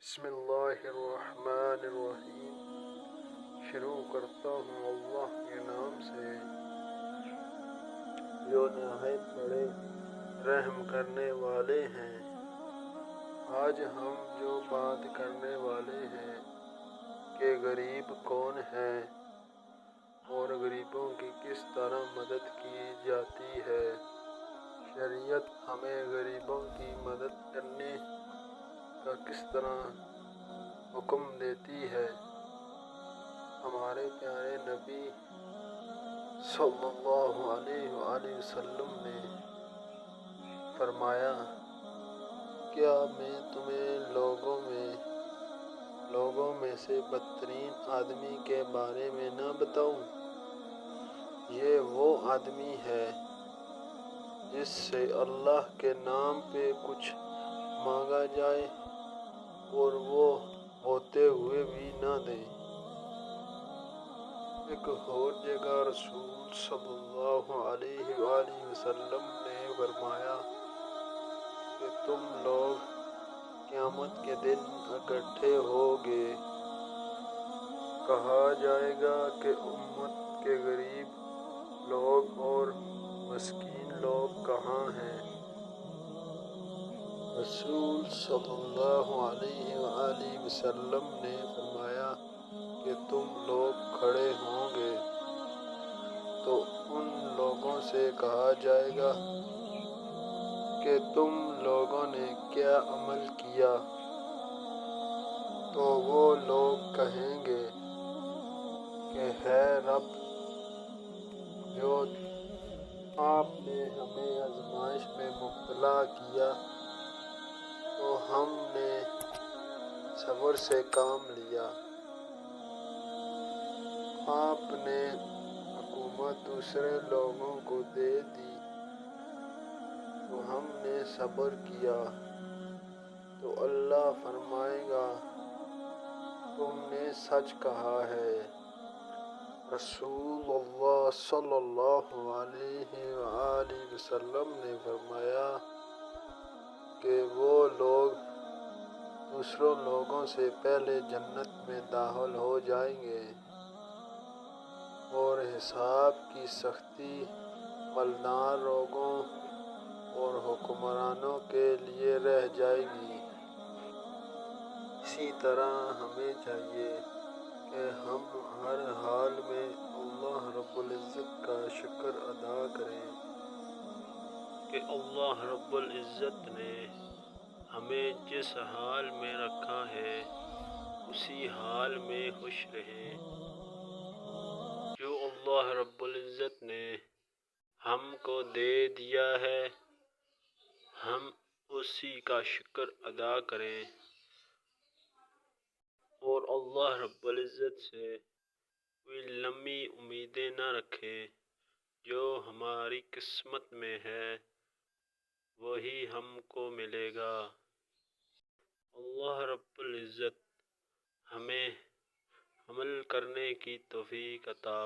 بسم اللہ الرحمن الرحیم۔ شروع کرتا ہوں اللہ کے نام سے جو نہایت بڑے رحم کرنے والے ہیں۔ آج ہم جو بات کرنے والے ہیں کہ غریب کون ہیں اور غریبوں کی کس طرح مدد کی جاتی ہے۔ شریعت ہمیں غریبوں کی مدد کرنے کا کس طرح حکم دیتی ہے۔ ہمارے پیارے نبی صلی اللہ علیہ وآلہ وسلم نے فرمایا، کیا میں تمہیں لوگوں میں سے بدترین آدمی کے بارے میں نہ بتاؤں؟ یہ وہ آدمی ہے جس سے اللہ کے نام پہ کچھ مانگا جائے اور وہ ہوتے ہوئے بھی نہ دے۔ ایک اور جگہ رسول صلی اللہ علیہ وآلہ وسلم نے فرمایا کہ تم لوگ قیامت کے دن اکٹھے ہوگے، کہا جائے گا کہ امت کے غریب لوگ اور مسکین لوگ کہاں ہیں؟ رسول صلی اللہ علیہ وآلہ وسلم نے فرمایا کہ تم لوگ کھڑے ہوں گے تو ان لوگوں سے کہا جائے گا کہ تم لوگوں نے کیا عمل کیا؟ تو وہ لوگ کہیں گے کہ اے رب، جو آپ نے ہمیں آزمائش میں مبتلا کیا تو ہم نے صبر سے کام لیا، آپ نے حکومت دوسرے لوگوں کو دے دی تو ہم نے صبر کیا، تو اللہ فرمائے گا تم نے سچ کہا ہے۔ رسول اللہ صلی اللہ علیہ وآلہ وسلم نے فرمایا کہ وہ لوگ دوسروں لوگوں سے پہلے جنت میں داخل ہو جائیں گے اور حساب کی سختی مالدار لوگوں اور حکمرانوں کے لیے رہ جائے گی۔ اسی طرح ہمیں چاہیے کہ ہم ہر حال میں اللہ رب العزت کا شکر ادا کریں کہ اللہ رب العزت نے ہمیں جس حال میں رکھا ہے اسی حال میں خوش رہیں۔ جو اللہ رب العزت نے ہم کو دے دیا ہے ہم اسی کا شکر ادا کریں اور اللہ رب العزت سے کوئی لمبی امیدیں نہ رکھیں۔ جو ہماری قسمت میں ہے وہی ہم کو ملے گا۔ اللہ رب العزت ہمیں عمل کرنے کی توفیق عطا